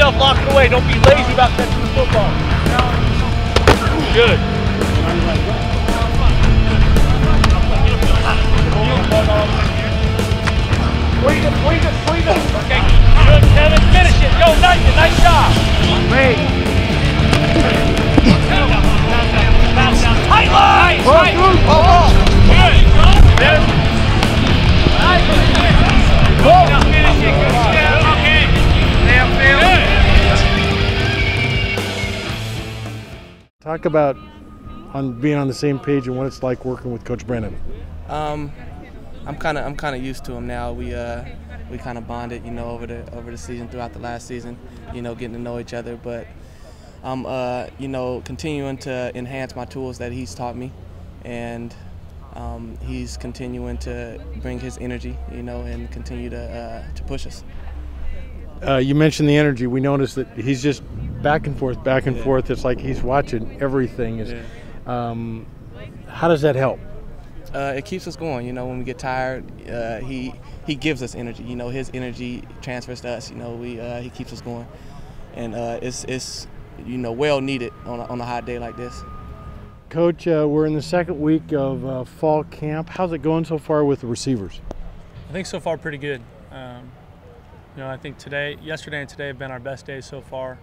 yourself locked away. Don't be lazy about catching the football. Good. Squeeze it. Okay, good, Kevin. Finish it. Go, nice job. Wait. Tight line. Good. Now finish it. Good step. Okay. Talk about being on the same page and what it's like working with Coach Brennan. I'm kind of used to him now. We kind of bonded, over the season, throughout the last season, getting to know each other. But I'm continuing to enhance my tools that he's taught me, and he's continuing to bring his energy, and continue to push us. You mentioned the energy. We noticed that he's just back and forth. It's like he's watching everything. How does that help? It keeps us going. When we get tired, he gives us energy. His energy transfers to us. He keeps us going, and it's well needed on a hot day like this. Coach, we're in the second week of fall camp. How's it going so far with the receivers? I think so far pretty good. I think yesterday and today have been our best days so far.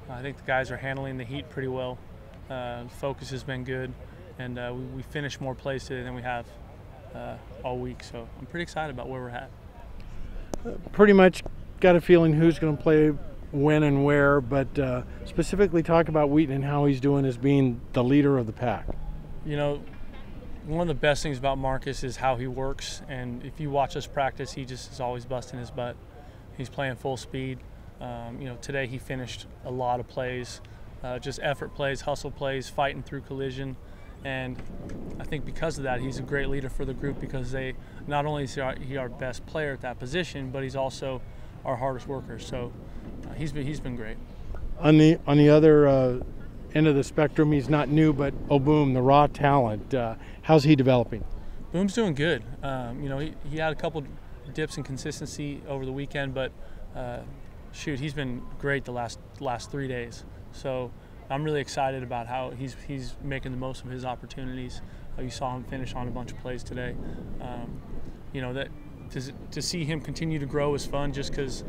I think the guys are handling the heat pretty well. Focus has been good, and we finished more plays today than we have all week. So I'm pretty excited about where we're at. Pretty much got a feeling who's going to play when and where, but specifically talk about Weaten and how he's doing as being the leader of the pack. One of the best things about Markus is how he works, and if you watch us practice, he just is always busting his butt. He's playing full speed. Today he finished a lot of plays, just effort plays, hustle plays, fighting through collision, and I think because of that, he's a great leader for the group, because not only is he our best player at that position, but he's also our hardest worker. So he's been great. On the other end of the spectrum, he's not new, but Oboom, the raw talent. How's he developing? Boom's doing good. He had a couple dips in consistency over the weekend, but he's been great the last 3 days. So I'm really excited about how he's making the most of his opportunities. You saw him finish on a bunch of plays today. To see him continue to grow is fun, just because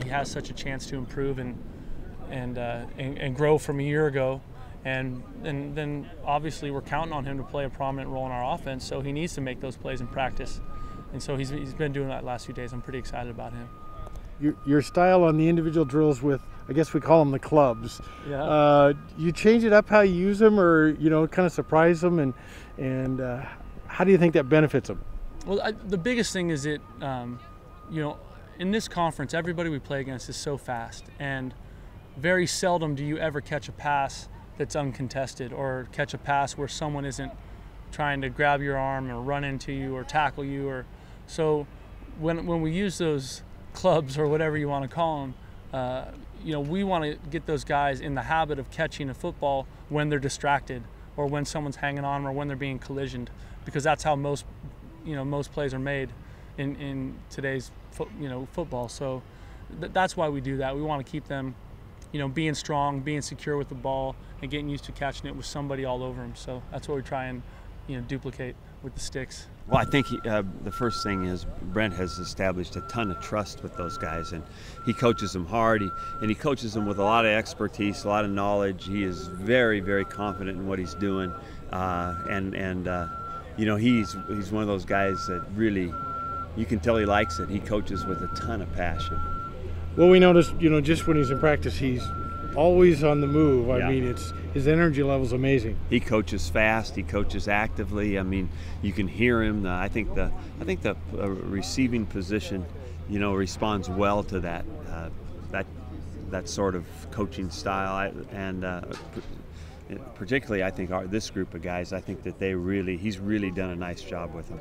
he has such a chance to improve and grow from a year ago. And then obviously we're counting on him to play a prominent role in our offense, so he needs to make those plays in practice. And so he's been doing that last few days. I'm pretty excited about him. Your style on the individual drills with, I guess we call them the clubs. Yeah. You change it up how you use them, or kind of surprise them, and how do you think that benefits them? Well, the biggest thing is in this conference, everybody we play against is so fast, and very seldom do you ever catch a pass that's uncontested, or catch a pass where someone isn't trying to grab your arm or run into you or tackle you. So when we use those clubs, or whatever you want to call them, we want to get those guys in the habit of catching a football when they're distracted, or when someone's hanging on, or when they're being collisioned, because that's how most plays are made in today's football. So that's why we do that. We want to keep them being strong, being secure with the ball, and getting used to catching it with somebody all over them. So that's what we try and duplicate with the sticks. Well, I think the first thing is Brent has established a ton of trust with those guys, and he coaches them hard, and he coaches them with a lot of expertise, a lot of knowledge. He is very, very confident in what he's doing, he's one of those guys that really, you can tell he likes it. He coaches with a ton of passion. Well, we noticed, just when he's in practice, he's always on the move. I mean, his energy level's amazing. He coaches fast. He coaches actively. I mean, you can hear him. I think the receiving position, responds well to that sort of coaching style. Particularly, I think this group of guys, I think that he's really done a nice job with them.